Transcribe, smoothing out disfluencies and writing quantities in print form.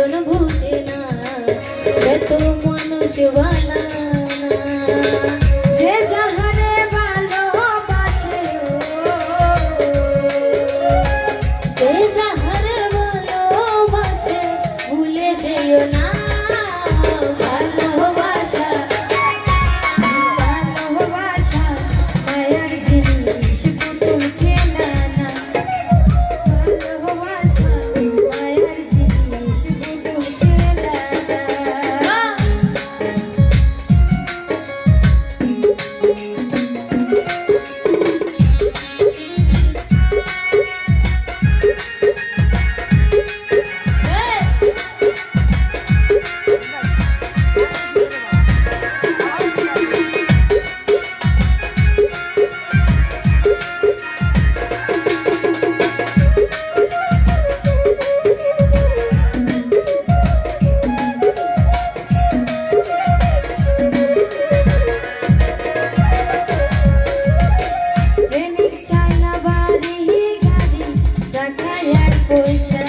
মন বুঝে না, সে তো মানুষ বানা না। যে যাহারে ভালোবাসে, যে যাহারে ভালোবাসে, ভুলে যেও না ভালোবাসা। ভালোবাসা মায়ার জিনিস, পুতুল খেলা না। ভালোবাসা মায়ার জিনিস, পুতুল খেলা না। টাকা আর পয়সা